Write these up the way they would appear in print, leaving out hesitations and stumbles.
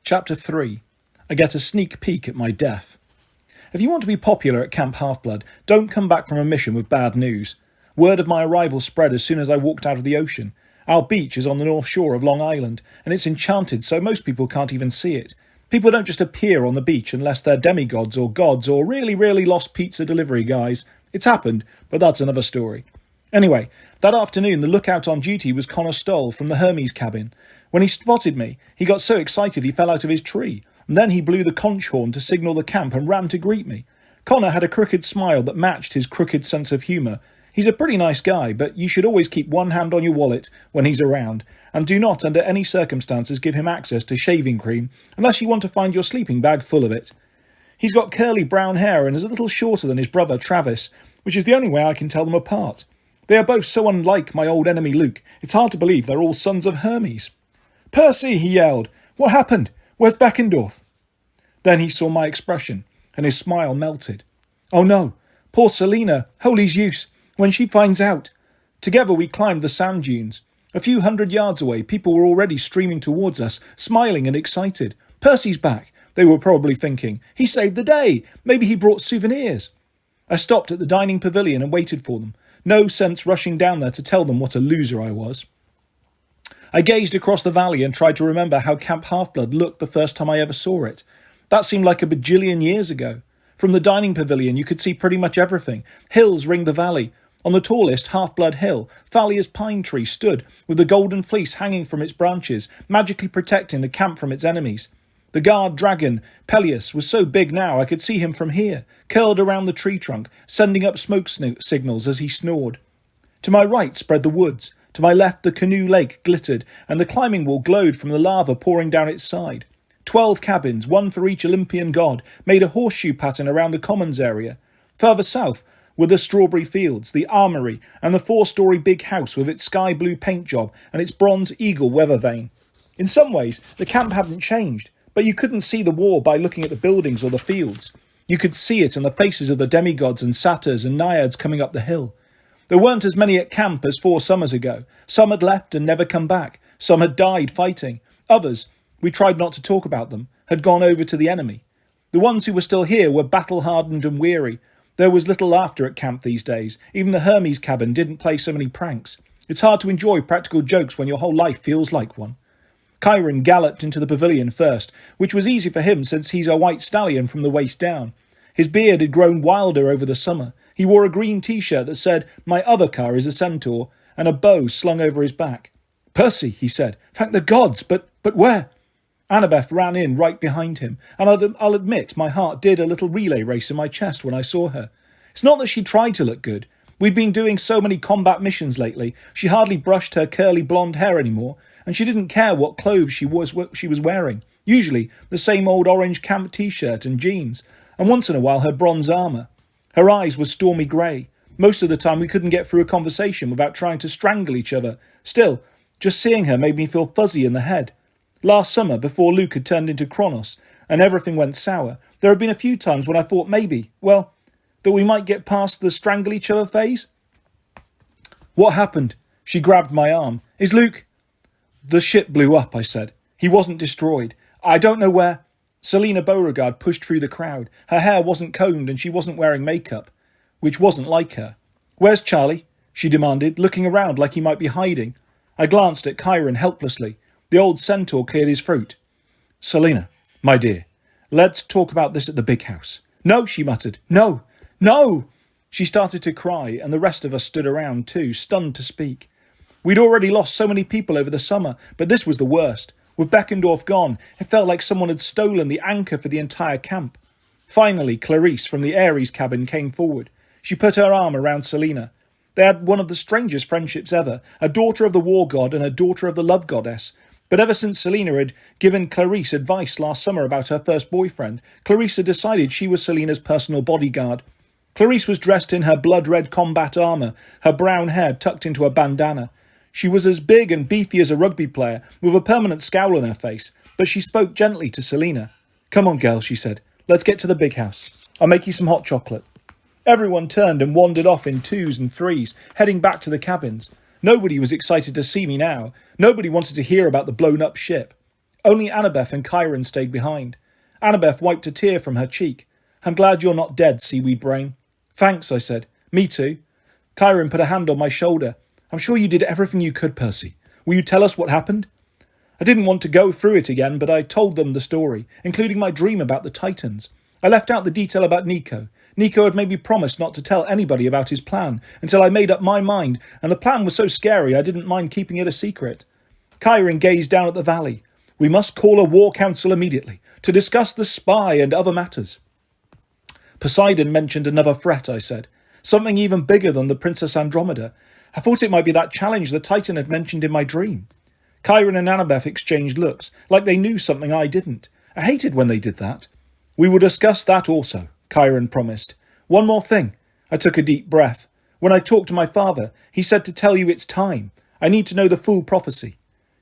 Chapter 3. I get a sneak peek at my death. If you want to be popular at Camp Half-Blood, don't come back from a mission with bad news. Word of my arrival spread as soon as I walked out of the ocean. Our beach is on the north shore of Long Island, and it's enchanted so most people can't even see it. People don't just appear on the beach unless they're demigods or gods or really lost pizza delivery guys. It's happened, but that's another story. Anyway, that afternoon the lookout on duty was Connor Stoll from the Hermes cabin. When he spotted me, he got so excited he fell out of his tree, and then he blew the conch horn to signal the camp and ran to greet me. Connor had a crooked smile that matched his crooked sense of humour. He's a pretty nice guy, but you should always keep one hand on your wallet when he's around, and do not under any circumstances give him access to shaving cream unless you want to find your sleeping bag full of it. He's got curly brown hair and is a little shorter than his brother Travis, which is the only way I can tell them apart. They are both so unlike my old enemy Luke, it's hard to believe they're all sons of Hermes. "Percy!" he yelled. "What happened? Where's Beckendorf?" Then he saw my expression, and his smile melted. "Oh no, poor Selina, holy Zeus, when she finds out." Together we climbed the sand dunes. A few hundred yards away, people were already streaming towards us, smiling and excited. "Percy's back," they were probably thinking. "He saved the day. Maybe he brought souvenirs." I stopped at the dining pavilion and waited for them. No sense rushing down there to tell them what a loser I was. I gazed across the valley and tried to remember how Camp Half-Blood looked the first time I ever saw it. That seemed like a bajillion years ago. From the dining pavilion you could see pretty much everything. Hills ringed the valley. On the tallest Half-Blood hill, Thalia's pine tree stood, with the golden fleece hanging from its branches, magically protecting the camp from its enemies. The guard dragon, Peleus, was so big now I could see him from here, curled around the tree trunk, sending up smoke signals as he snored. To my right spread the woods. To my left the canoe lake glittered, and the climbing wall glowed from the lava pouring down its side. 12 cabins, one for each Olympian god, made a horseshoe pattern around the commons area. Further south were the strawberry fields, the armoury, and the 4-storey big house with its sky blue paint job and its bronze eagle weather vane. In some ways, the camp hadn't changed, but you couldn't see the war by looking at the buildings or the fields. You could see it in the faces of the demigods and satyrs and naiads coming up the hill. There weren't as many at camp as 4 summers ago. Some had left and never come back. Some had died fighting. Others, we tried not to talk about them, had gone over to the enemy. The ones who were still here were battle-hardened and weary. There was little laughter at camp these days. Even the Hermes cabin didn't play so many pranks. It's hard to enjoy practical jokes when your whole life feels like one. Chiron galloped into the pavilion first, which was easy for him since he's a white stallion from the waist down. His beard had grown wilder over the summer. He wore a green t-shirt that said, "My other car is a centaur," and a bow slung over his back. "Percy," he said, "thank the gods, but where?" Annabeth ran in right behind him, and I'll admit my heart did a little relay race in my chest when I saw her. It's not that she tried to look good. We'd been doing so many combat missions lately, she hardly brushed her curly blonde hair anymore, and she didn't care what clothes she was wearing. Usually the same old orange camp t-shirt and jeans, and once in a while her bronze armour. Her eyes were stormy grey. Most of the time we couldn't get through a conversation without trying to strangle each other. Still, just seeing her made me feel fuzzy in the head. Last summer, before Luke had turned into Kronos, and everything went sour, there had been a few times when I thought maybe, that we might get past the strangle each other phase. "What happened?" She grabbed my arm. "Is Luke—" "The ship blew up," I said. "He wasn't destroyed. I don't know where—" Selina Beauregard pushed through the crowd. Her hair wasn't combed and she wasn't wearing makeup, which wasn't like her. "Where's Charlie?" she demanded, looking around like he might be hiding. I glanced at Chiron helplessly. The old centaur cleared his throat. "Selina, my dear, let's talk about this at the big house." "No," she muttered. "No! No!" She started to cry, and the rest of us stood around too, stunned to speak. We'd already lost so many people over the summer, but this was the worst. With Beckendorf gone, it felt like someone had stolen the anchor for the entire camp. Finally, Clarice from the Ares cabin came forward. She put her arm around Selina. They had one of the strangest friendships ever, a daughter of the war god and a daughter of the love goddess. But ever since Selina had given Clarice advice last summer about her first boyfriend, Clarice had decided she was Selina's personal bodyguard. Clarice was dressed in her blood-red combat armour, her brown hair tucked into a bandana. She was as big and beefy as a rugby player, with a permanent scowl on her face, but she spoke gently to Selina. "Come on, girl," she said. "Let's get to the big house. I'll make you some hot chocolate." Everyone turned and wandered off in 2s and 3s, heading back to the cabins. Nobody was excited to see me now. Nobody wanted to hear about the blown-up ship. Only Annabeth and Chiron stayed behind. Annabeth wiped a tear from her cheek. I'm glad you're not dead, seaweed brain. Thanks, I said. Me too. Chiron put a hand on my shoulder. I'm sure you did everything you could, Percy. Will you tell us what happened? I didn't want to go through it again, but I told them the story, including my dream about the Titans. I left out the detail about Nico. Nico had made me promise not to tell anybody about his plan until I made up my mind, and the plan was so scary I didn't mind keeping it a secret. Chiron gazed down at the valley. We must call a war council immediately to discuss the spy and other matters. Poseidon mentioned another threat, I said. Something even bigger than the Princess Andromeda. I thought it might be that challenge the Titan had mentioned in my dream. Chiron and Annabeth exchanged looks, like they knew something I didn't. I hated when they did that. We will discuss that also, Chiron promised. One more thing. I took a deep breath. When I talked to my father, he said to tell you it's time. I need to know the full prophecy.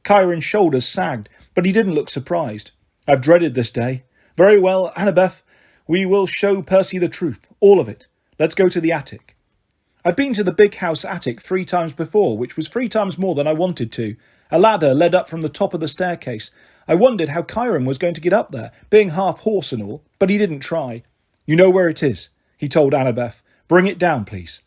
Chiron's shoulders sagged, but he didn't look surprised. I've dreaded this day. Very well, Annabeth. We will show Percy the truth, all of it. Let's go to the attic. I'd been to the big house attic 3 times before, which was 3 times more than I wanted to. A ladder led up from the top of the staircase. I wondered how Chiron was going to get up there, being half horse and all, but he didn't try. You know where it is, he told Annabeth. Bring it down, please.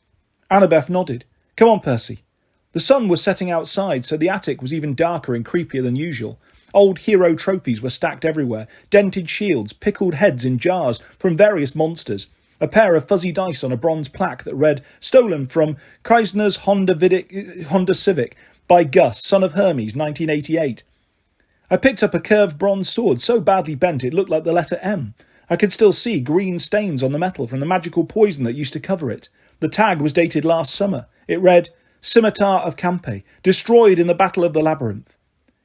Annabeth nodded. Come on, Percy. The sun was setting outside, so the attic was even darker and creepier than usual. Old hero trophies were stacked everywhere, dented shields, pickled heads in jars from various monsters, a pair of fuzzy dice on a bronze plaque that read, stolen from Chrysler's Honda Civic by Gus, son of Hermes, 1988. I picked up a curved bronze sword so badly bent it looked like the letter M. I could still see green stains on the metal from the magical poison that used to cover it. The tag was dated last summer. It read, Scimitar of Campe, destroyed in the Battle of the Labyrinth.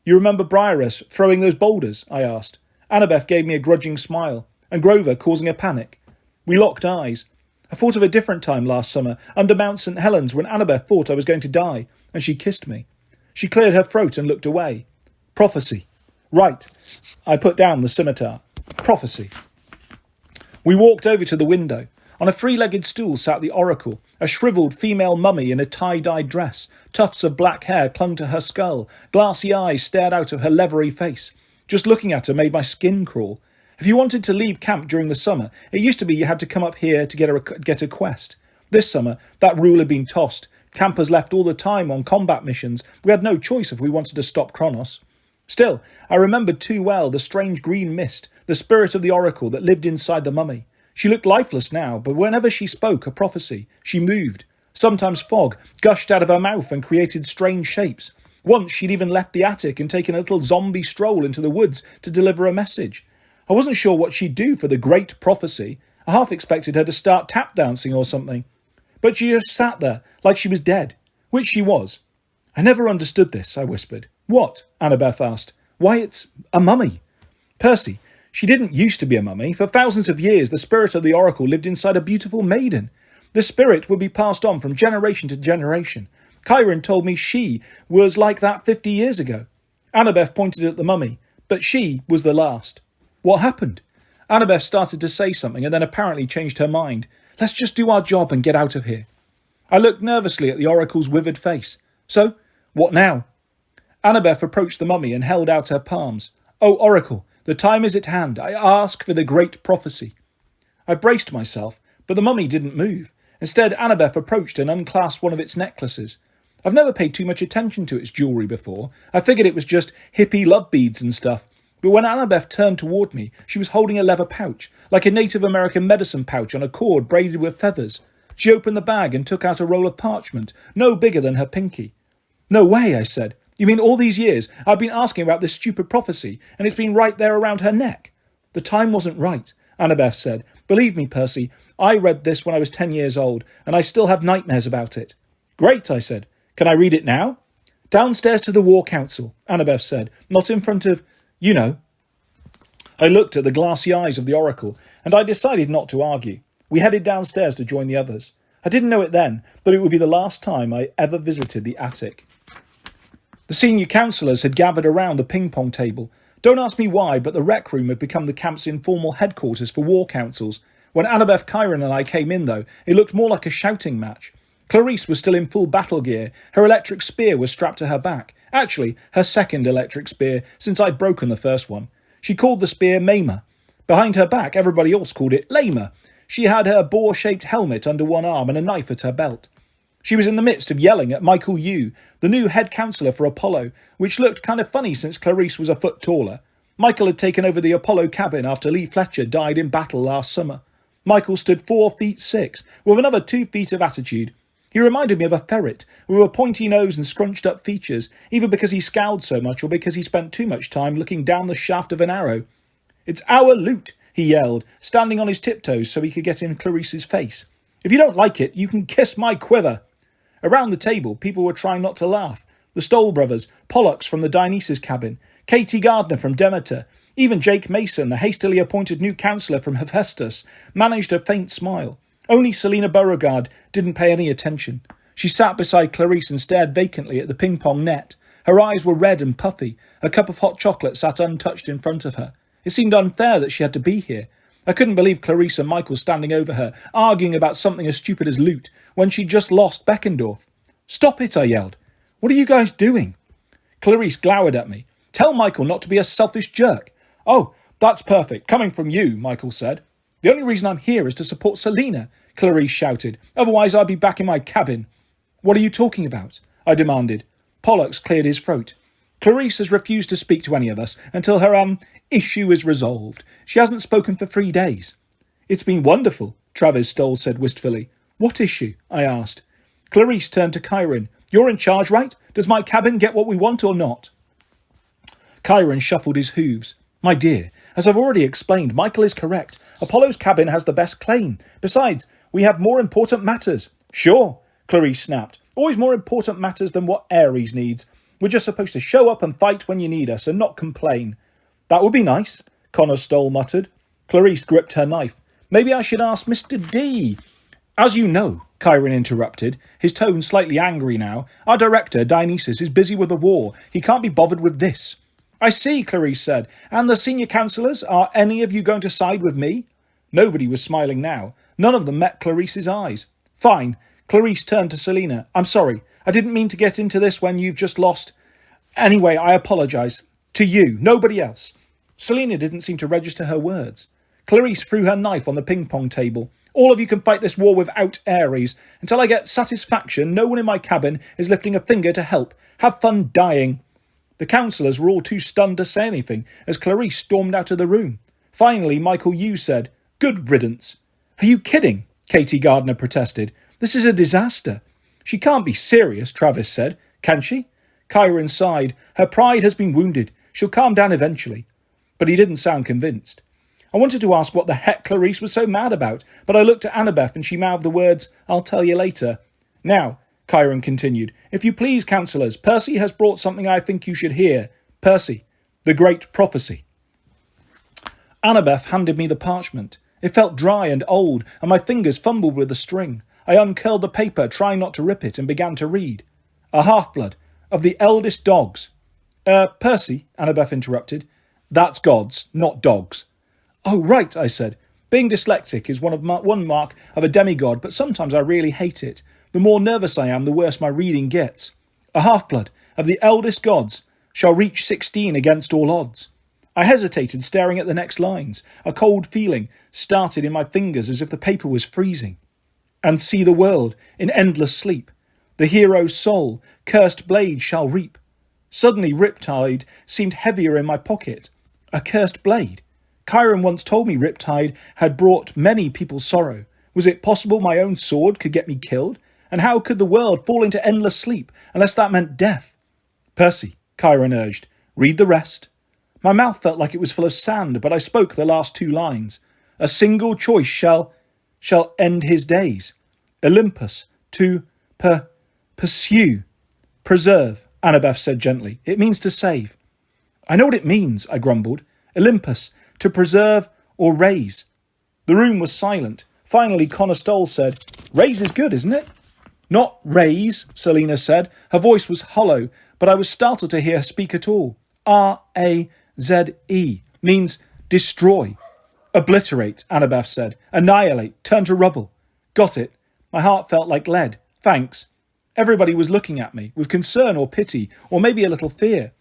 You remember Briarus throwing those boulders? I asked. Annabeth gave me a grudging smile, and Grover causing a panic. We locked eyes. I thought of a different time last summer, under Mount St. Helens, when Annabeth thought I was going to die, and she kissed me. She cleared her throat and looked away. Prophecy. Right. I put down the scimitar. Prophecy. We walked over to the window. On a 3-legged stool sat the oracle, a shriveled female mummy in a tie-dyed dress. Tufts of black hair clung to her skull. Glassy eyes stared out of her leathery face. Just looking at her made my skin crawl. If you wanted to leave camp during the summer, it used to be you had to come up here to get a quest. This summer, that rule had been tossed. Campers left all the time on combat missions. We had no choice if we wanted to stop Kronos. Still, I remembered too well the strange green mist, the spirit of the oracle that lived inside the mummy. She looked lifeless now, but whenever she spoke a prophecy, she moved. Sometimes fog gushed out of her mouth and created strange shapes. Once she'd even left the attic and taken a little zombie stroll into the woods to deliver a message. I wasn't sure what she'd do for the great prophecy. I half expected her to start tap dancing or something. But she just sat there, like she was dead. Which she was. I never understood this, I whispered. What? Annabeth asked. Why, it's a mummy. Percy, she didn't used to be a mummy. For thousands of years, the spirit of the oracle lived inside a beautiful maiden. The spirit would be passed on from generation to generation. Chiron told me she was like that 50 years ago. Annabeth pointed at the mummy, but she was the last. What happened? Annabeth started to say something and then apparently changed her mind. Let's just do our job and get out of here. I looked nervously at the oracle's withered face. So, what now? Annabeth approached the mummy and held out her palms. Oh, oracle, the time is at hand. I ask for the great prophecy. I braced myself, but the mummy didn't move. Instead, Annabeth approached and unclasped one of its necklaces. I've never paid too much attention to its jewellery before. I figured it was just hippie love beads and stuff. But when Annabeth turned toward me, she was holding a leather pouch, like a Native American medicine pouch on a cord braided with feathers. She opened the bag and took out a roll of parchment, no bigger than her pinky. No way, I said. You mean all these years I've been asking about this stupid prophecy, and it's been right there around her neck? The time wasn't right, Annabeth said. Believe me, Percy, I read this when I was 10 years old, and I still have nightmares about it. Great, I said. Can I read it now? Downstairs to the War Council, Annabeth said, not in front of... You know. I looked at the glassy eyes of the oracle, and I decided not to argue. We headed downstairs to join the others. I didn't know it then, but it would be the last time I ever visited the attic. The senior councillors had gathered around the ping-pong table. Don't ask me why, but the rec room had become the camp's informal headquarters for war councils. When Annabeth, Chiron and I came in, though, it looked more like a shouting match. Clarice was still in full battle gear. Her electric spear was strapped to her back. Actually, her second electric spear, since I'd broken the first one. She called the spear Maimer. Behind her back, everybody else called it Lamer. She had her boar-shaped helmet under one arm and a knife at her belt. She was in the midst of yelling at Michael Yu, the new head counsellor for Apollo, which looked kind of funny since Clarice was a foot taller. Michael had taken over the Apollo cabin after Lee Fletcher died in battle last summer. Michael stood 4'6", with another 2 feet of attitude. He reminded me of a ferret, with a pointy nose and scrunched up features, either because he scowled so much or because he spent too much time looking down the shaft of an arrow. "It's our loot," he yelled, standing on his tiptoes so he could get in Clarice's face. "If you don't like it, you can kiss my quiver." Around the table, people were trying not to laugh. The Stoll brothers, Pollux from the Dionysus cabin, Katie Gardner from Demeter, even Jake Mason, the hastily appointed new counsellor from Hephaestus, managed a faint smile. Only Selina Beauregard didn't pay any attention. She sat beside Clarice and stared vacantly at the ping-pong net. Her eyes were red and puffy. A cup of hot chocolate sat untouched in front of her. It seemed unfair that she had to be here. I couldn't believe Clarice and Michael standing over her, arguing about something as stupid as loot, when she'd just lost Beckendorf. "Stop it," I yelled. "What are you guys doing?" Clarice glowered at me. "Tell Michael not to be a selfish jerk." "Oh, that's perfect, coming from you," Michael said. "The only reason I'm here is to support Selina," Clarice shouted. "Otherwise I'd be back in my cabin." "What are you talking about?" I demanded. Pollux cleared his throat. "Clarice has refused to speak to any of us until her, issue is resolved. She hasn't spoken for 3 days." "It's been wonderful," Travis Stoll said wistfully. "What issue?" I asked. Clarice turned to Chiron. "You're in charge, right? Does my cabin get what we want or not?" Chiron shuffled his hooves. "My dear, as I've already explained, Michael is correct. Apollo's cabin has the best claim. Besides, we have more important matters." "Sure," Clarice snapped. "Always more important matters than what Ares needs. We're just supposed to show up and fight when you need us and not complain." "That would be nice," Connor Stoll muttered. Clarice gripped her knife. "Maybe I should ask Mr. D." "As you know," Chiron interrupted, his tone slightly angry now, "our director, Dionysus, is busy with the war. He can't be bothered with this." "I see," Clarice said. "And the senior counsellors, are any of you going to side with me?" Nobody was smiling now. None of them met Clarice's eyes. "Fine." Clarice turned to Selina. "I'm sorry. I didn't mean to get into this when you've just lost. Anyway, I apologise. To you, nobody else." Selina didn't seem to register her words. Clarice threw her knife on the ping-pong table. "All of you can fight this war without Ares. Until I get satisfaction, no one in my cabin is lifting a finger to help. Have fun dying." The counsellors were all too stunned to say anything as Clarice stormed out of the room. Finally, Michael Yu said, "Good riddance." "Are you kidding?" Katie Gardner protested. "This is a disaster." "She can't be serious," Travis said. "Can she?" Chiron sighed. "Her pride has been wounded. She'll calm down eventually." But he didn't sound convinced. I wanted to ask what the heck Clarice was so mad about, but I looked at Annabeth and she mouthed the words, "I'll tell you later." "Now," Chiron continued, "if you please, counsellors, Percy has brought something I think you should hear. Percy, the great prophecy." Annabeth handed me the parchment. It felt dry and old, and my fingers fumbled with the string. I uncurled the paper, trying not to rip it, and began to read. "A half-blood, of the eldest dogs." Percy," Annabeth interrupted. "That's gods, not dogs." "Oh, right," I said. Being dyslexic is one mark of a demigod, but sometimes I really hate it. The more nervous I am, the worse my reading gets. "A half-blood, of the eldest gods, shall reach 16 against all odds." I hesitated, staring at the next lines. A cold feeling started in my fingers as if the paper was freezing. "And see the world in endless sleep. The hero's soul, cursed blade shall reap." Suddenly Riptide seemed heavier in my pocket. A cursed blade. Chiron once told me Riptide had brought many people sorrow. Was it possible my own sword could get me killed? And how could the world fall into endless sleep unless that meant death? "Percy," Chiron urged, "read the rest." My mouth felt like it was full of sand, but I spoke the last 2 lines. "A single choice shall end his days. Olympus to pursue, preserve," Annabeth said gently. "It means to save." "I know what it means," I grumbled. "Olympus, to preserve or raise." The room was silent. Finally, Connor Stoll said, "Raise is good, isn't it?" "Not raise," Selina said. Her voice was hollow, but I was startled to hear her speak at all. "R-A-Z-E means destroy." "Obliterate," Annabeth said. "Annihilate, turn to rubble." "Got it." My heart felt like lead. "Thanks." Everybody was looking at me, with concern or pity, or maybe a little fear.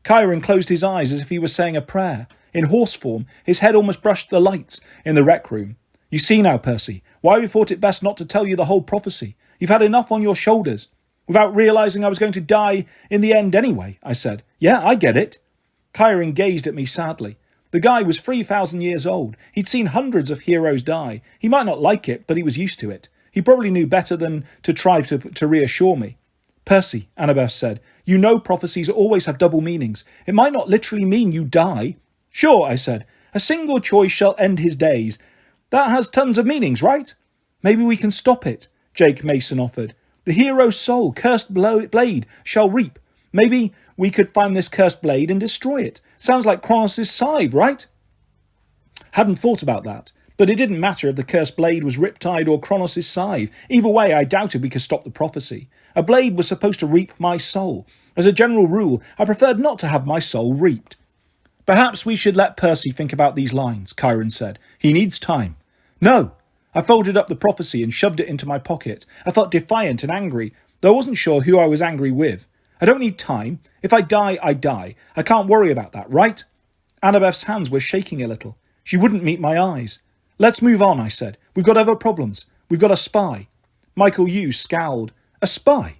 Chiron closed his eyes as if he was saying a prayer. In horse form, his head almost brushed the lights in the rec room. You see now, Percy, why we thought it best not to tell you the whole prophecy. You've had enough on your shoulders. Without realising I was going to die in the end anyway, I said. Yeah, I get it. Chiron gazed at me sadly. The guy was 3,000 years old. He'd seen hundreds of heroes die. He might not like it, but he was used to it. He probably knew better than to try to reassure me. Percy, Annabeth said, you know prophecies always have double meanings. It might not literally mean you die. Sure, I said. A single choice shall end his days. That has tons of meanings, right? Maybe we can stop it, Jake Mason offered. The hero's soul, cursed blade, shall reap. Maybe we could find this cursed blade and destroy it. Sounds like Kronos' scythe, right? Hadn't thought about that. But it didn't matter if the cursed blade was Riptide or Kronos' scythe. Either way, I doubted we could stop the prophecy. A blade was supposed to reap my soul. As a general rule, I preferred not to have my soul reaped. Perhaps we should let Percy think about these lines, Chiron said. He needs time. No. I folded up the prophecy and shoved it into my pocket. I felt defiant and angry, though I wasn't sure who I was angry with. I don't need time. If I die, I die. I can't worry about that, right? Annabeth's hands were shaking a little. She wouldn't meet my eyes. Let's move on, I said. We've got other problems. We've got a spy. Michael Yu scowled. A spy?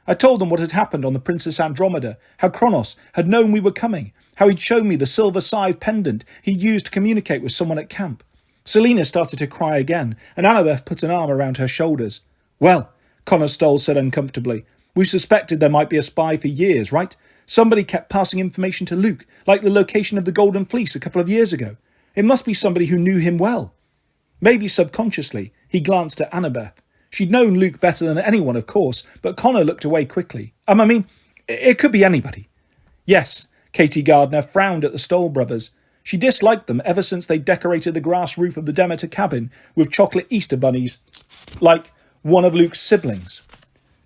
I told them what had happened on the Princess Andromeda, how Kronos had known we were coming, how he'd shown me the silver scythe pendant he'd used to communicate with someone at camp. Selina started to cry again, and Annabeth put an arm around her shoulders. Well, Connor Stoll said uncomfortably, we suspected there might be a spy for years, right? Somebody kept passing information to Luke, like the location of the Golden Fleece a couple of years ago. It must be somebody who knew him well. Maybe subconsciously, he glanced at Annabeth. She'd known Luke better than anyone, of course, but Connor looked away quickly. It could be anybody. Yes, Katie Gardner frowned at the Stoll brothers. She disliked them ever since they decorated the grass roof of the Demeter cabin with chocolate Easter bunnies, like one of Luke's siblings.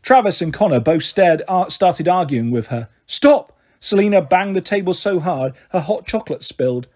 Travis and Connor both started arguing with her. Stop! Selina banged the table so hard her hot chocolate spilled.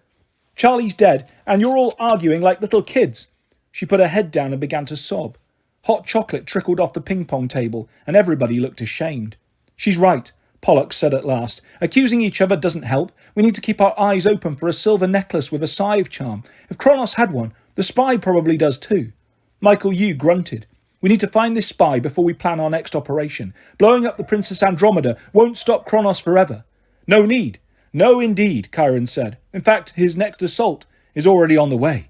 Charlie's dead, and you're all arguing like little kids. She put her head down and began to sob. Hot chocolate trickled off the ping-pong table, and everybody looked ashamed. She's right, Pollux said at last. Accusing each other doesn't help. We need to keep our eyes open for a silver necklace with a scythe charm. If Kronos had one, the spy probably does too. Michael Yu grunted. We need to find this spy before we plan our next operation. Blowing up the Princess Andromeda won't stop Kronos forever. No need. No, indeed, Chiron said. In fact, his next assault is already on the way.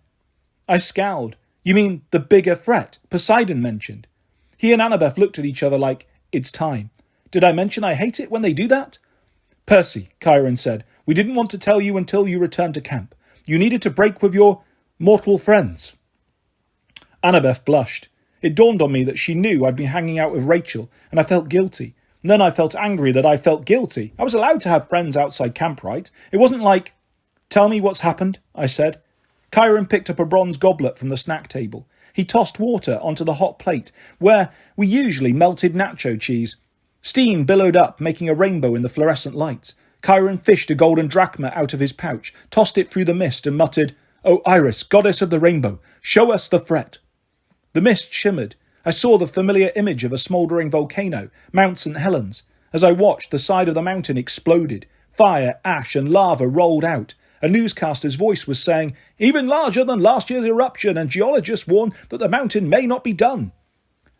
I scowled. You mean the bigger threat Poseidon mentioned? He and Annabeth looked at each other like, it's time. Did I mention I hate it when they do that? Percy, Chiron said, we didn't want to tell you until you returned to camp. You needed to break with your mortal friends. Annabeth blushed. It dawned on me that she knew I'd been hanging out with Rachel, and I felt guilty. And then I felt angry that I felt guilty. I was allowed to have friends outside camp, right? It wasn't like, tell me what's happened, I said. Chiron picked up a bronze goblet from the snack table. He tossed water onto the hot plate, where we usually melted nacho cheese. Steam billowed up, making a rainbow in the fluorescent lights. Chiron fished a golden drachma out of his pouch, tossed it through the mist, and muttered, "O Iris, goddess of the rainbow, show us the threat." The mist shimmered. I saw the familiar image of a smouldering volcano, Mount St. Helens. As I watched, the side of the mountain exploded. Fire, ash, and lava rolled out. A newscaster's voice was saying, even larger than last year's eruption, and geologists warn that the mountain may not be done.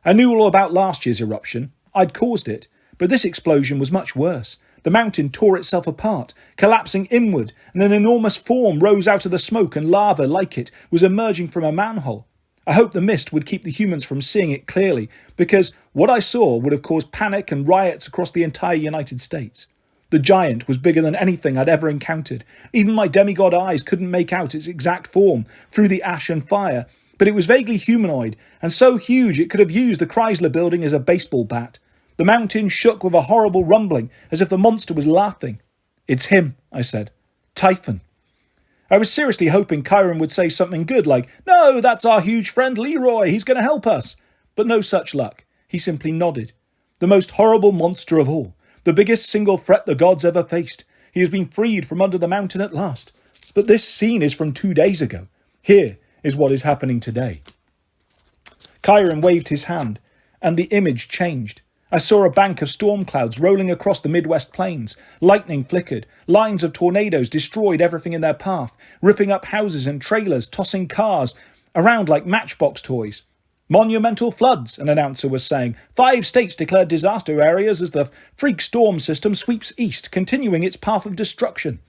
I knew all about last year's eruption. I'd caused it. But this explosion was much worse. The mountain tore itself apart, collapsing inward, and an enormous form rose out of the smoke, and lava, like it, was emerging from a manhole. I hoped the mist would keep the humans from seeing it clearly, because what I saw would have caused panic and riots across the entire United States. The giant was bigger than anything I'd ever encountered. Even my demigod eyes couldn't make out its exact form through the ash and fire, but it was vaguely humanoid, and so huge it could have used the Chrysler Building as a baseball bat. The mountain shook with a horrible rumbling, as if the monster was laughing. "It's him," I said. "Typhon." I was seriously hoping Chiron would say something good like, "No, that's our huge friend Leroy, he's going to help us." But no such luck. He simply nodded. "The most horrible monster of all. The biggest single threat the gods ever faced. He has been freed from under the mountain at last. But this scene is from 2 days ago. Here is what is happening today." Chiron waved his hand, and the image changed. I saw a bank of storm clouds rolling across the Midwest plains. Lightning flickered. Lines of tornadoes destroyed everything in their path, ripping up houses and trailers, tossing cars around like matchbox toys. Monumental floods, an announcer was saying. 5 states declared disaster areas as the freak storm system sweeps east, continuing its path of destruction.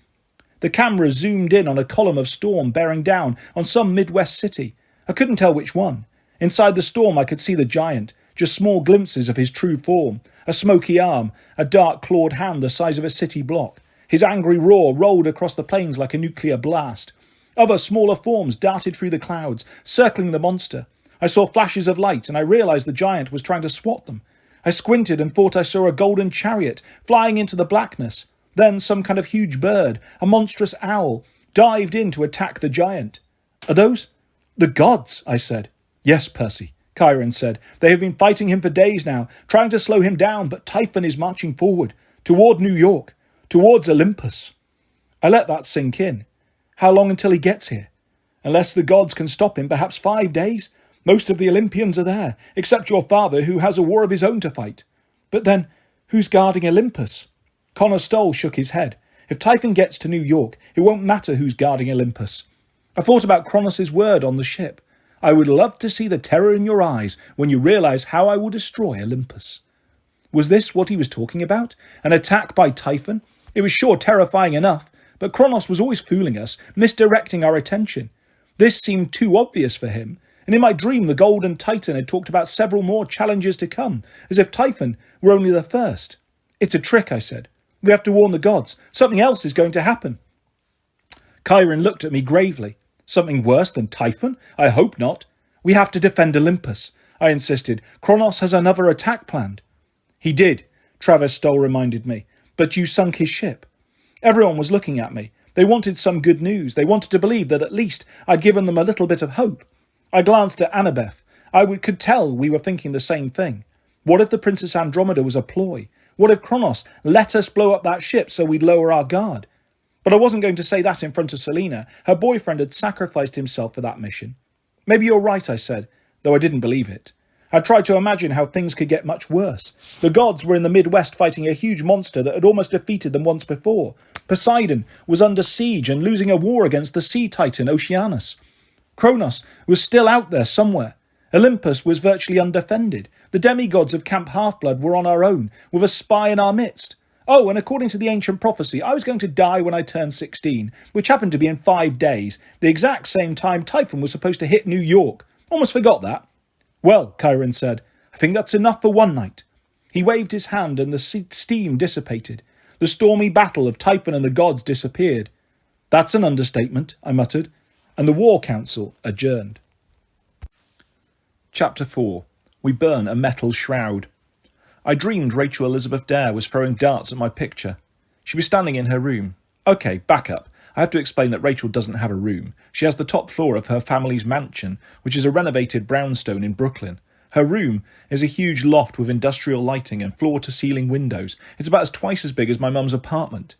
The camera zoomed in on a column of storm bearing down on some Midwest city. I couldn't tell which one. Inside the storm I could see the giant, just small glimpses of his true form, a smoky arm, a dark clawed hand the size of a city block. His angry roar rolled across the plains like a nuclear blast. Other smaller forms darted through the clouds, circling the monster. I saw flashes of light, and I realized the giant was trying to swat them. I squinted and thought I saw a golden chariot flying into the blackness. Then some kind of huge bird, a monstrous owl, dived in to attack the giant. "Are those the gods?" I said. "Yes, Percy," Chiron said. "They have been fighting him for days now, trying to slow him down, but Typhon is marching forward, toward New York, towards Olympus." I let that sink in. How long until he gets here? Unless the gods can stop him, perhaps 5 days? Most of the Olympians are there, except your father, who has a war of his own to fight. But then, who's guarding Olympus? Connor Stoll shook his head. If Typhon gets to New York, it won't matter who's guarding Olympus. I thought about Kronos' word on the ship. "I would love to see the terror in your eyes when you realize how I will destroy Olympus." Was this what he was talking about? An attack by Typhon? It was sure terrifying enough, but Kronos was always fooling us, misdirecting our attention. This seemed too obvious for him, and in my dream the Golden Titan had talked about several more challenges to come, as if Typhon were only the first. "It's a trick," I said. "We have to warn the gods. Something else is going to happen." Chiron looked at me gravely. "Something worse than Typhon? I hope not." "We have to defend Olympus," I insisted. "Kronos has another attack planned." "He did," Travis Stoll reminded me, "but you sunk his ship." Everyone was looking at me. They wanted some good news. They wanted to believe that at least I'd given them a little bit of hope. I glanced at Annabeth. Could tell we were thinking the same thing. What if the Princess Andromeda was a ploy? What if Kronos let us blow up that ship so we'd lower our guard? But I wasn't going to say that in front of Selina. Her boyfriend had sacrificed himself for that mission. "Maybe you're right," I said, though I didn't believe it. I tried to imagine how things could get much worse. The gods were in the Midwest fighting a huge monster that had almost defeated them once before. Poseidon was under siege and losing a war against the sea titan Oceanus. Kronos was still out there somewhere. Olympus was virtually undefended. The demigods of Camp Half-Blood were on our own, with a spy in our midst. Oh, and according to the ancient prophecy, I was going to die when I turned 16, which happened to be in 5 days, the exact same time Typhon was supposed to hit New York. Almost forgot that. "Well," Chiron said, "I think that's enough for one night." He waved his hand and the steam dissipated. The stormy battle of Typhon and the gods disappeared. "That's an understatement," I muttered, and the War Council adjourned. Chapter 4. We burn a metal shroud. I dreamed Rachel Elizabeth Dare was throwing darts at my picture. She was standing in her room. Okay, back up. I have to explain that Rachel doesn't have a room. She has the top floor of her family's mansion, which is a renovated brownstone in Brooklyn. Her room is a huge loft with industrial lighting and floor-to-ceiling windows. It's about twice as big as my mum's apartment.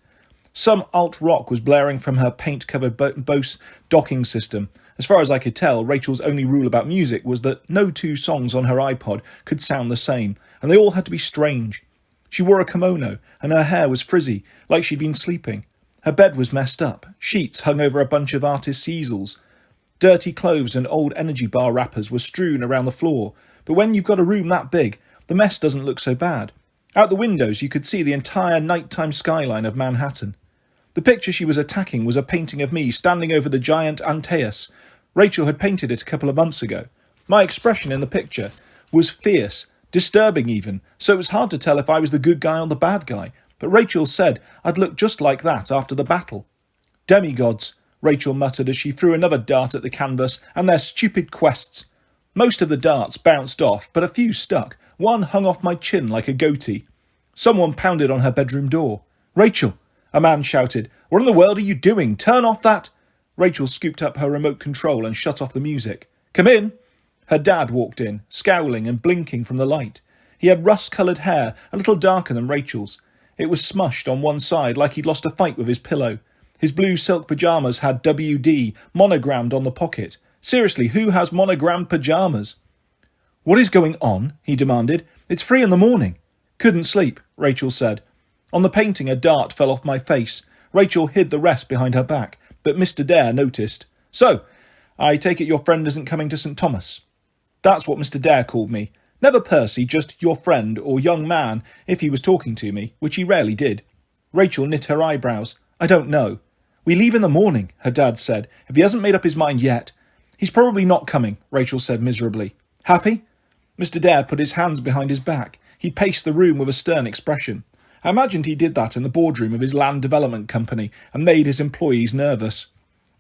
Some alt-rock was blaring from her paint-covered Bose docking system. As far as I could tell, Rachel's only rule about music was that no 2 songs on her iPod could sound the same, and they all had to be strange. She wore a kimono, and her hair was frizzy, like she'd been sleeping. Her bed was messed up. Sheets hung over a bunch of artists' easels. Dirty clothes and old energy bar wrappers were strewn around the floor, but when you've got a room that big, the mess doesn't look so bad. Out the windows you could see the entire nighttime skyline of Manhattan. The picture she was attacking was a painting of me standing over the giant Antaeus. Rachel had painted it a couple of months ago. My expression in the picture was fierce, disturbing even, so it was hard to tell if I was the good guy or the bad guy, but Rachel said I'd look just like that after the battle. "Demigods," Rachel muttered as she threw another dart at the canvas, "and their stupid quests." Most of the darts bounced off, but a few stuck. One hung off my chin like a goatee. Someone pounded on her bedroom door. "Rachel!" a man shouted. "What in the world are you doing? Turn off that—" Rachel scooped up her remote control and shut off the music. "Come in." Her dad walked in, scowling and blinking from the light. He had rust-coloured hair, a little darker than Rachel's. It was smushed on one side like he'd lost a fight with his pillow. His blue silk pyjamas had WD monogrammed on the pocket. Seriously, who has monogrammed pyjamas? "What is going on?" he demanded. "It's 3 in the morning." Couldn't sleep, Rachel said. On the painting a dart fell off my face. Rachel hid the rest behind her back, but Mr. Dare noticed. So, I take it your friend isn't coming to St. Thomas? That's what Mr. Dare called me. Never Percy, just your friend or young man if he was talking to me, which he rarely did. Rachel knit her eyebrows. I don't know. We leave in the morning, her dad said, if he hasn't made up his mind yet. He's probably not coming, Rachel said miserably. Happy? Mr. Dare put his hands behind his back. He paced the room with a stern expression. I imagined he did that in the boardroom of his land development company and made his employees nervous.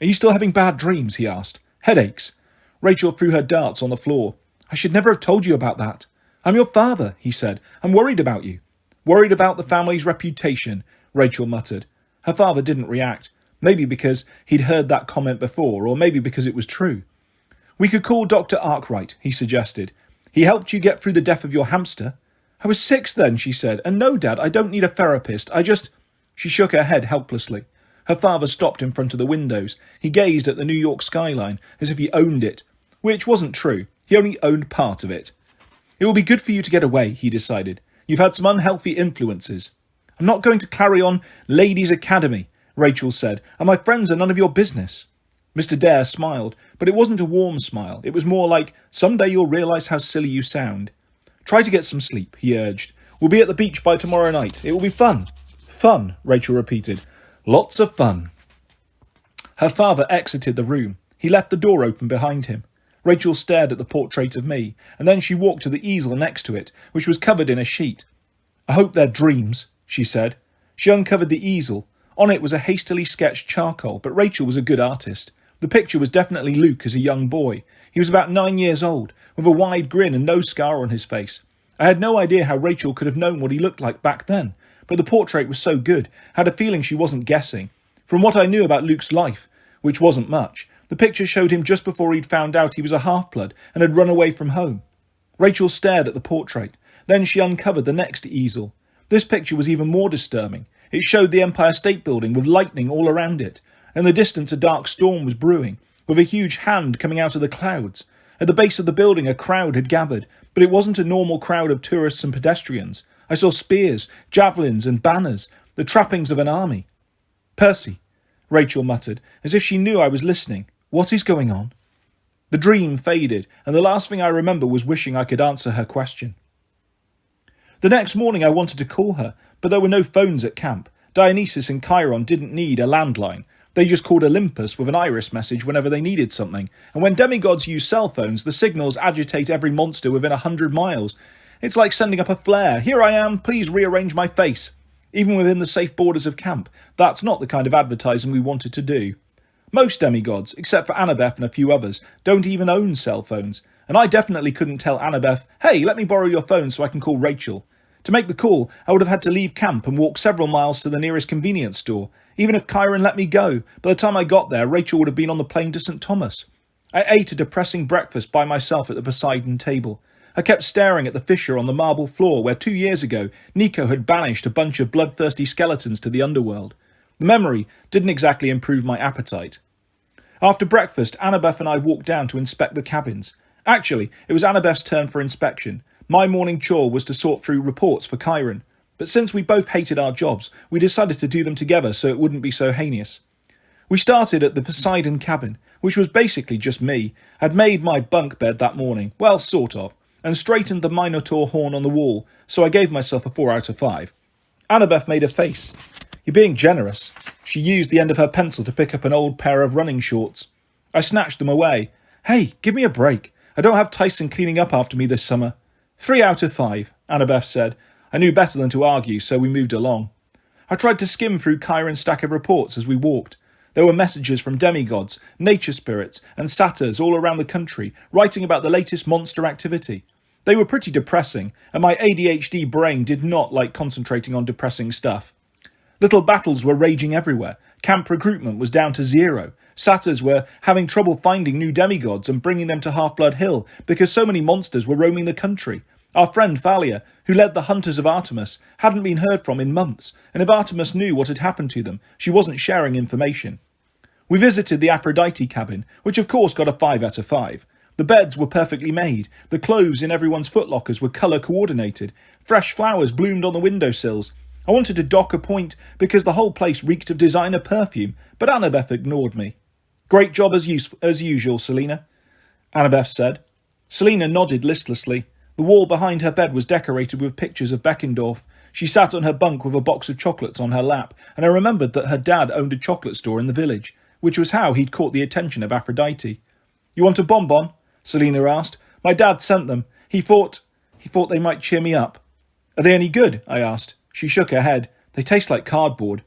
Are you still having bad dreams? He asked. Headaches? Rachel threw her darts on the floor. I should never have told you about that. I'm your father, he said. I'm worried about you. Worried about the family's reputation, Rachel muttered. Her father didn't react. Maybe because he'd heard that comment before, or maybe because it was true. We could call Dr. Arkwright, he suggested. He helped you get through the death of your hamster. I was 6 then, she said, and no, Dad, I don't need a therapist. She shook her head helplessly. Her father stopped in front of the windows. He gazed at the New York skyline as if he owned it, which wasn't true. He only owned part of it. It will be good for you to get away, he decided. You've had some unhealthy influences. I'm not going to carry on Ladies' Academy, Rachel said, and my friends are none of your business. Mr. Dare smiled, but it wasn't a warm smile. It was more like, someday you'll realise how silly you sound. Try to get some sleep, he urged. We'll be at the beach by tomorrow night. It will be fun. Fun, Rachel repeated. Lots of fun. Her father exited the room. He left the door open behind him. Rachel stared at the portrait of me, and then she walked to the easel next to it, which was covered in a sheet. I hope they're dreams, she said. She uncovered the easel. On it was a hastily sketched charcoal, but Rachel was a good artist. The picture was definitely Luke as a young boy. He was about 9 years old, with a wide grin and no scar on his face. I had no idea how Rachel could have known what he looked like back then, but the portrait was so good, I had a feeling she wasn't guessing. From what I knew about Luke's life, which wasn't much, the picture showed him just before he'd found out he was a half-blood and had run away from home. Rachel stared at the portrait. Then she uncovered the next easel. This picture was even more disturbing. It showed the Empire State Building with lightning all around it. In the distance a dark storm was brewing, with a huge hand coming out of the clouds. At the base of the building a crowd had gathered, but it wasn't a normal crowd of tourists and pedestrians. I saw spears, javelins and banners, the trappings of an army. Percy, Rachel muttered, as if she knew I was listening. What is going on? The dream faded, and the last thing I remember was wishing I could answer her question. The next morning I wanted to call her, but there were no phones at camp. Dionysus and Chiron didn't need a landline. They just called Olympus with an iris message whenever they needed something, and when demigods use cell phones, the signals agitate every monster within 100 miles. It's like sending up a flare. Here I am, please rearrange my face. Even within the safe borders of camp, that's not the kind of advertising we wanted to do. Most demigods, except for Annabeth and a few others, don't even own cell phones, and I definitely couldn't tell Annabeth, hey, let me borrow your phone so I can call Rachel. To make the call, I would have had to leave camp and walk several miles to the nearest convenience store. Even if Chiron let me go, by the time I got there, Rachel would have been on the plane to St. Thomas. I ate a depressing breakfast by myself at the Poseidon table. I kept staring at the fissure on the marble floor where 2 years ago Nico had banished a bunch of bloodthirsty skeletons to the underworld. The memory didn't exactly improve my appetite. After breakfast, Annabeth and I walked down to inspect the cabins. Actually, it was Annabeth's turn for inspection. My morning chore was to sort through reports for Chiron. But since we both hated our jobs, we decided to do them together so it wouldn't be so heinous. We started at the Poseidon cabin, which was basically just me. I'd made my bunk bed that morning, well, sort of, and straightened the Minotaur horn on the wall, so I gave myself a 4 out of 5. Annabeth made a face. You're being generous. She used the end of her pencil to pick up an old pair of running shorts. I snatched them away. Hey, give me a break. I don't have Tyson cleaning up after me this summer. 3 out of 5, Annabeth said. I knew better than to argue, so we moved along. I tried to skim through Chiron's stack of reports as we walked. There were messages from demigods, nature spirits, and satyrs all around the country, writing about the latest monster activity. They were pretty depressing, and my ADHD brain did not like concentrating on depressing stuff. Little battles were raging everywhere. Camp recruitment was down to 0. Satyrs were having trouble finding new demigods and bringing them to Half-Blood Hill because so many monsters were roaming the country. Our friend Thalia, who led the Hunters of Artemis, hadn't been heard from in months, and if Artemis knew what had happened to them, she wasn't sharing information. We visited the Aphrodite cabin, which of course got a 5 out of 5. The beds were perfectly made. The clothes in everyone's footlockers were colour coordinated. Fresh flowers bloomed on the windowsills. I wanted to dock a point because the whole place reeked of designer perfume, but Annabeth ignored me. Great job as usual, Selina, Annabeth said. Selina nodded listlessly. The wall behind her bed was decorated with pictures of Beckendorf. She sat on her bunk with a box of chocolates on her lap, and I remembered that her dad owned a chocolate store in the village, which was how he'd caught the attention of Aphrodite. You want a bonbon? Selina asked. My dad sent them. He thought they might cheer me up. Are they any good? I asked. She shook her head. They taste like cardboard.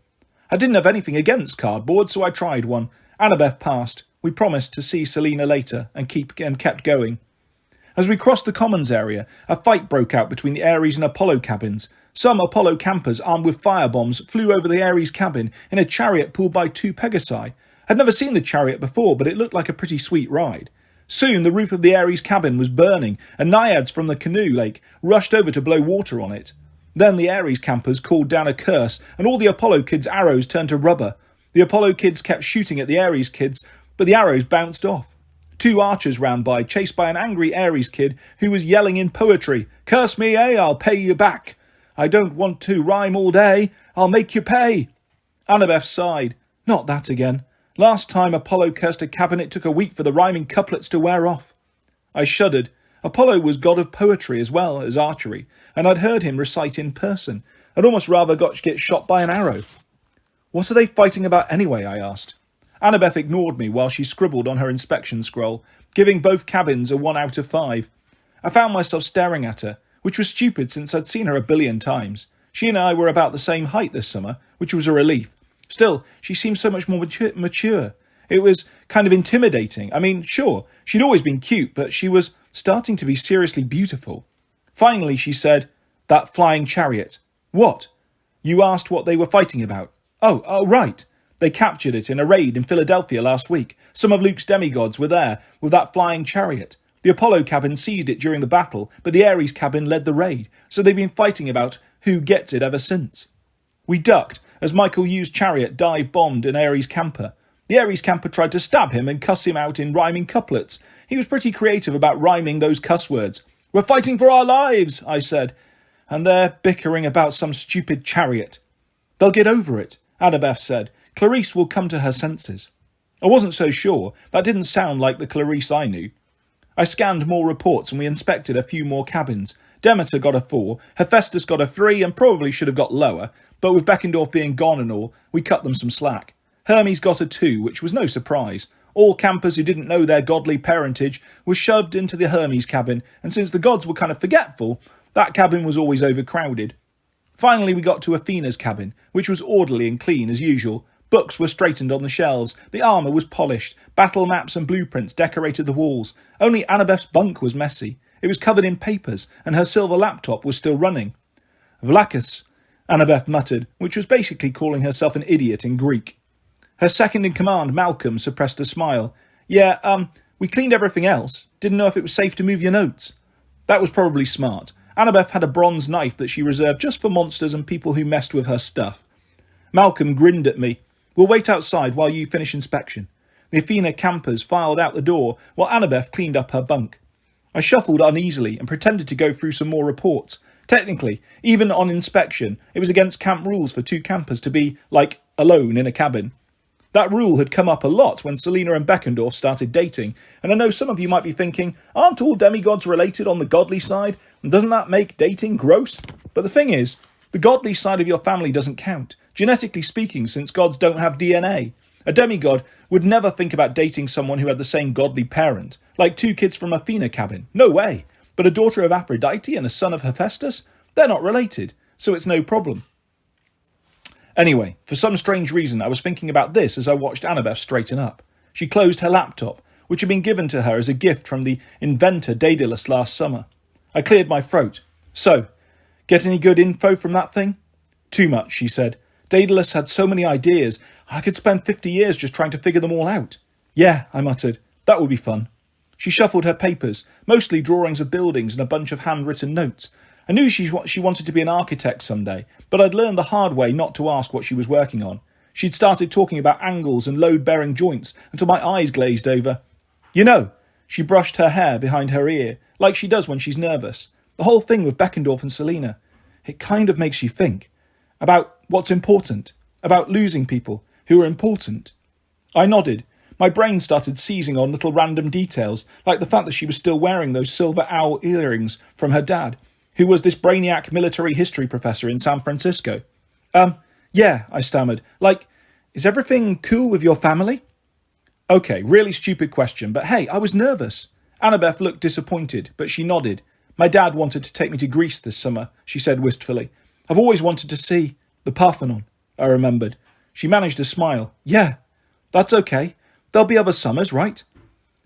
I didn't have anything against cardboard, so I tried one. Annabeth passed. We promised to see Selina later and kept going. As we crossed the commons area, a fight broke out between the Ares and Apollo cabins. Some Apollo campers armed with firebombs flew over the Ares cabin in a chariot pulled by 2 Pegasi. I'd never seen the chariot before, but it looked like a pretty sweet ride. Soon the roof of the Ares cabin was burning, and naiads from the canoe lake rushed over to blow water on it. Then the Ares campers called down a curse, and all the Apollo kids' arrows turned to rubber. The Apollo kids kept shooting at the Ares kids, but the arrows bounced off. 2 archers ran by, chased by an angry Ares kid who was yelling in poetry, "Curse me, I'll pay you back. I don't want to rhyme all day, I'll make you pay." Annabeth sighed. Not that again. Last time Apollo cursed a cabin, it took a week for the rhyming couplets to wear off. I shuddered. Apollo was god of poetry as well as archery, and I'd heard him recite in person. I'd almost rather get shot by an arrow. What are they fighting about anyway? I asked. Annabeth ignored me while she scribbled on her inspection scroll, giving both cabins a 1 out of 5. I found myself staring at her, which was stupid since I'd seen her a billion times. She and I were about the same height this summer, which was a relief. Still, she seemed so much more mature. It was kind of intimidating. I mean, sure, she'd always been cute, but she was starting to be seriously beautiful. Finally, she said, "That flying chariot." "What?" "You asked what they were fighting about." Oh, right. They captured it in a raid in Philadelphia last week. Some of Luke's demigods were there with that flying chariot. The Apollo cabin seized it during the battle, but the Ares cabin led the raid, so they've been fighting about who gets it ever since. We ducked as Michael used chariot dive-bombed an Ares camper. The Ares camper tried to stab him and cuss him out in rhyming couplets. He was pretty creative about rhyming those cuss words. "We're fighting for our lives," I said, and they're bickering about some stupid chariot. "They'll get over it," Annabeth said. "Clarice will come to her senses." I wasn't so sure. That didn't sound like the Clarice I knew. I scanned more reports and we inspected a few more cabins. Demeter got a 4, Hephaestus got a 3 and probably should have got lower, but with Beckendorf being gone and all, we cut them some slack. Hermes got a 2, which was no surprise. All campers who didn't know their godly parentage were shoved into the Hermes cabin, and since the gods were kind of forgetful, that cabin was always overcrowded. Finally we got to Athena's cabin, which was orderly and clean as usual. Books were straightened on the shelves, the armour was polished, battle maps and blueprints decorated the walls. Only Annabeth's bunk was messy. It was covered in papers, and her silver laptop was still running. "Vlakis," Annabeth muttered, which was basically calling herself an idiot in Greek. Her second-in-command, Malcolm, suppressed a smile. "Yeah, we cleaned everything else. Didn't know if it was safe to move your notes." That was probably smart. Annabeth had a bronze knife that she reserved just for monsters and people who messed with her stuff. Malcolm grinned at me. "We'll wait outside while you finish inspection." The Athena campers filed out the door while Annabeth cleaned up her bunk. I shuffled uneasily and pretended to go through some more reports. Technically, even on inspection, it was against camp rules for 2 campers to be, alone in a cabin. That rule had come up a lot when Selina and Beckendorf started dating, and I know some of you might be thinking, aren't all demigods related on the godly side, and doesn't that make dating gross? But the thing is, the godly side of your family doesn't count, genetically speaking, since gods don't have DNA. A demigod would never think about dating someone who had the same godly parent, like 2 kids from Athena cabin. No way. But a daughter of Aphrodite and a son of Hephaestus? They're not related, so it's no problem. Anyway, for some strange reason, I was thinking about this as I watched Annabeth straighten up. She closed her laptop, which had been given to her as a gift from the inventor Daedalus last summer. I cleared my throat. "So, get any good info from that thing?" "Too much," she said. "Daedalus had so many ideas, I could spend 50 years just trying to figure them all out." "Yeah," I muttered. "That would be fun." She shuffled her papers, mostly drawings of buildings and a bunch of handwritten notes. I knew she wanted to be an architect someday, but I'd learned the hard way not to ask what she was working on. She'd started talking about angles and load-bearing joints until my eyes glazed over. "You know," She brushed her hair behind her ear, like she does when she's nervous. The whole thing with Beckendorf and Selina, it kind of makes you think. About what's important. About losing people who are important. I nodded. My brain started seizing on little random details, like the fact that she was still wearing those silver owl earrings from her dad, who was this brainiac military history professor in San Francisco. Yeah, I stammered. Like, is everything cool with your family? Okay, really stupid question, but hey, I was nervous. Annabeth looked disappointed, but she nodded. My dad wanted to take me to Greece this summer, she said wistfully. I've always wanted to see the Parthenon, I remembered. She managed to smile. Yeah, that's okay. There'll be other summers, right?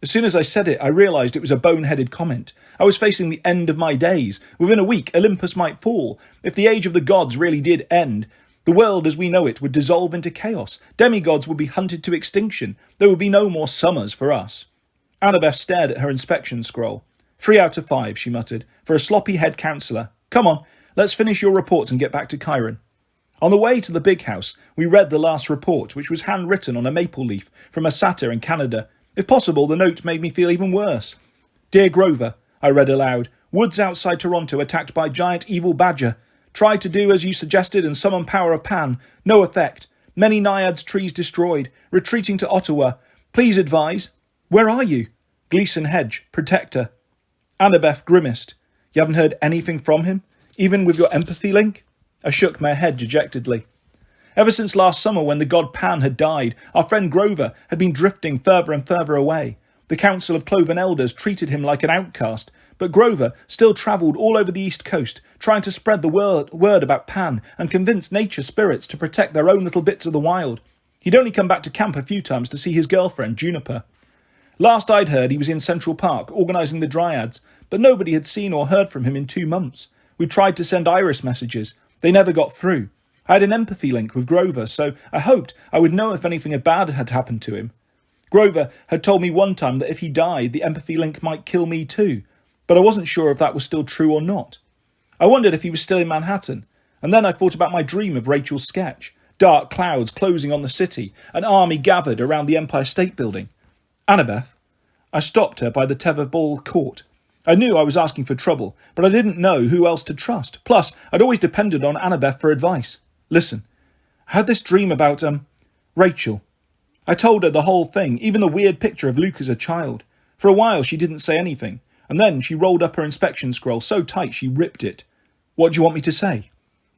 As soon as I said it, I realised it was a boneheaded comment. I was facing the end of my days. Within a week, Olympus might fall. If the age of the gods really did end, the world as we know it would dissolve into chaos. Demigods would be hunted to extinction. There would be no more summers for us. Annabeth stared at her inspection scroll. 3 out of 5, she muttered, for a sloppy head counsellor. Come on, let's finish your reports and get back to Chiron. On the way to the big house, we read the last report, which was handwritten on a maple leaf from a satyr in Canada. If possible, the note made me feel even worse. Dear Grover, I read aloud, woods outside Toronto attacked by giant evil badger. Tried to do as you suggested and summon power of Pan. No effect. Many naiads trees destroyed. Retreating to Ottawa. Please advise. Where are you? Gleason Hedge, Protector. Annabeth grimaced. You haven't heard anything from him? Even with your empathy link? I shook my head dejectedly. Ever since last summer when the god Pan had died, our friend Grover had been drifting further and further away. The Council of Cloven Elders treated him like an outcast, but Grover still travelled all over the East Coast, trying to spread the word about Pan and convince nature spirits to protect their own little bits of the wild. He'd only come back to camp a few times to see his girlfriend, Juniper. Last I'd heard, he was in Central Park, organising the Dryads, but nobody had seen or heard from him in 2 months. We tried to send Iris messages. They never got through. I had an empathy link with Grover, so I hoped I would know if anything bad had happened to him. Grover had told me one time that if he died, the empathy link might kill me too, but I wasn't sure if that was still true or not. I wondered if he was still in Manhattan, and then I thought about my dream of Rachel's sketch. Dark clouds closing on the city, an army gathered around the Empire State Building. Annabeth. I stopped her by the Tetherball Court. I knew I was asking for trouble, but I didn't know who else to trust. Plus, I'd always depended on Annabeth for advice. Listen, I had this dream about, Rachel. I told her the whole thing, even the weird picture of Luke as a child. For a while she didn't say anything, and then she rolled up her inspection scroll so tight she ripped it. What do you want me to say?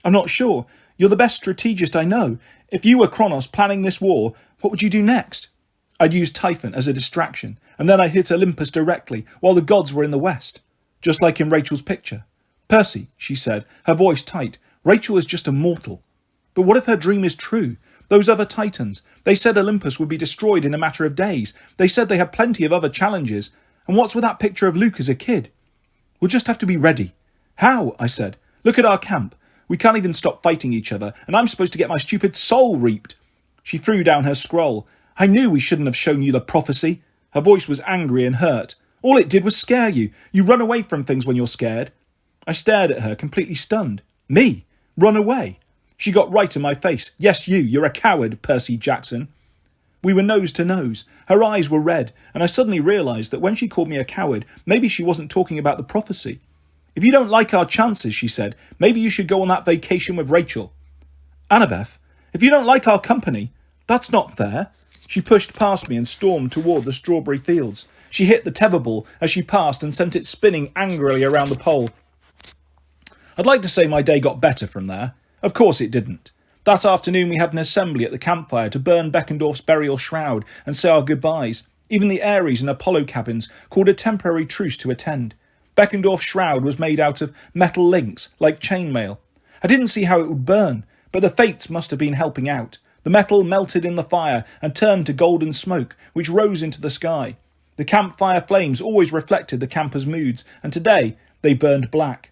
I'm not sure. You're the best strategist I know. If you were Kronos planning this war, what would you do next? I'd use Typhon as a distraction, and then I'd hit Olympus directly, while the gods were in the west. Just like in Rachel's picture. Percy, she said, her voice tight, Rachel is just a mortal. But what if her dream is true? Those other titans, they said Olympus would be destroyed in a matter of days. They said they had plenty of other challenges. And what's with that picture of Luke as a kid? We'll just have to be ready. How? I said. Look at our camp. We can't even stop fighting each other, and I'm supposed to get my stupid soul reaped. She threw down her scroll. I knew we shouldn't have shown you the prophecy. Her voice was angry and hurt. All it did was scare you. You run away from things when you're scared. I stared at her, completely stunned. Me? Run away? She got right in my face. Yes, you're a coward, Percy Jackson. We were nose to nose. Her eyes were red, and I suddenly realised that when she called me a coward, maybe she wasn't talking about the prophecy. If you don't like our chances, she said, maybe you should go on that vacation with Rachel. Annabeth, if you don't like our company, that's not fair. She pushed past me and stormed toward the strawberry fields. She hit the tetherball as she passed and sent it spinning angrily around the pole. I'd like to say my day got better from there. Of course it didn't. That afternoon we had an assembly at the campfire to burn Beckendorf's burial shroud and say our goodbyes. Even the Ares and Apollo cabins called a temporary truce to attend. Beckendorf's shroud was made out of metal links, like chainmail. I didn't see how it would burn, but the fates must have been helping out. The metal melted in the fire and turned to golden smoke, which rose into the sky. The campfire flames always reflected the campers' moods, and today they burned black.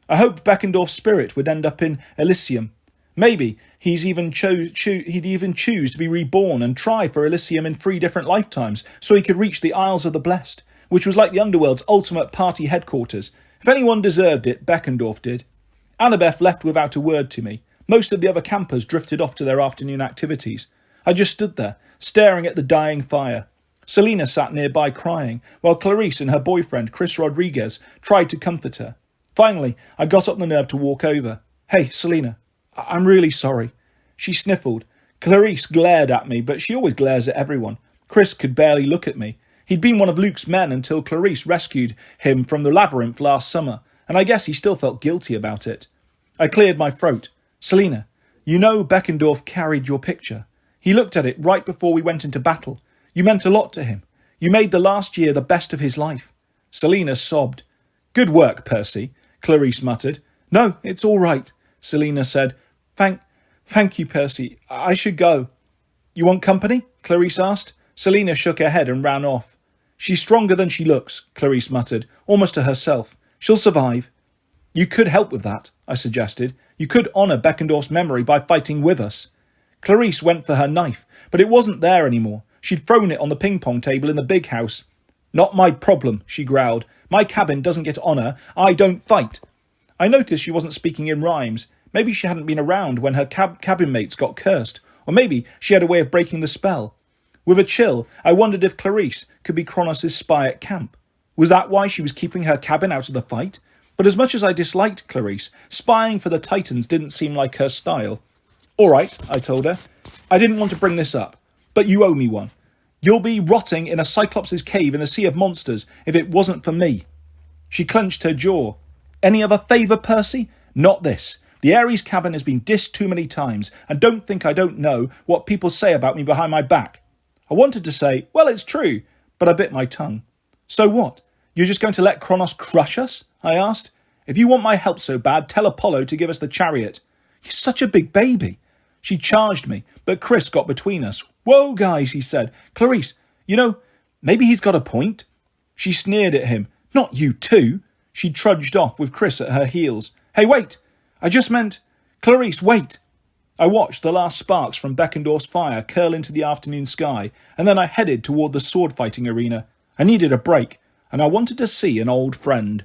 I hoped Beckendorf's spirit would end up in Elysium. Maybe he'd even choose to be reborn and try for Elysium in 3 different lifetimes, so he could reach the Isles of the Blessed, which was like the Underworld's ultimate party headquarters. If anyone deserved it, Beckendorf did. Annabeth left without a word to me. Most of the other campers drifted off to their afternoon activities. I just stood there, staring at the dying fire. Selina sat nearby crying, while Clarice and her boyfriend, Chris Rodriguez, tried to comfort her. Finally, I got up the nerve to walk over. "Hey, Selina, I'm really sorry." She sniffled. Clarice glared at me, but she always glares at everyone. Chris could barely look at me. He'd been one of Luke's men until Clarice rescued him from the labyrinth last summer, and I guess he still felt guilty about it. I cleared my throat. "Selina, you know Beckendorf carried your picture. He looked at it right before we went into battle. You meant a lot to him. You made the last year the best of his life." Selina sobbed. "Good work, Percy," Clarice muttered. "No, it's all right," Selina said. Thank you, Percy. I should go." "You want company?" Clarice asked. Selina shook her head and ran off. "She's stronger than she looks," Clarice muttered, almost to herself. "She'll survive." "You could help with that," I suggested. "You could honour Beckendorf's memory by fighting with us." Clarice went for her knife, but it wasn't there anymore. She'd thrown it on the ping-pong table in the big house. "Not my problem," she growled. "My cabin doesn't get honour. I don't fight." I noticed she wasn't speaking in rhymes. Maybe she hadn't been around when her cabin mates got cursed, or maybe she had a way of breaking the spell. With a chill, I wondered if Clarice could be Kronos' spy at camp. Was that why she was keeping her cabin out of the fight? But as much as I disliked Clarice, spying for the Titans didn't seem like her style. "All right," I told her. "I didn't want to bring this up, but you owe me one. You'll be rotting in a Cyclops' cave in the Sea of Monsters if it wasn't for me." She clenched her jaw. "Any other favour, Percy? Not this. The Ares cabin has been dissed too many times, and don't think I don't know what people say about me behind my back." I wanted to say, "Well, it's true," but I bit my tongue. "So what? You're just going to let Kronos crush us?" I asked. "If you want my help so bad, tell Apollo to give us the chariot." "He's such a big baby." She charged me, but Chris got between us. "Whoa, guys," he said. "Clarice, maybe he's got a point." She sneered at him. "Not you too." She trudged off with Chris at her heels. "Hey, wait! I just meant... Clarice, wait!" I watched the last sparks from Beckendorf's fire curl into the afternoon sky, and then I headed toward the sword-fighting arena. I needed a break, and I wanted to see an old friend.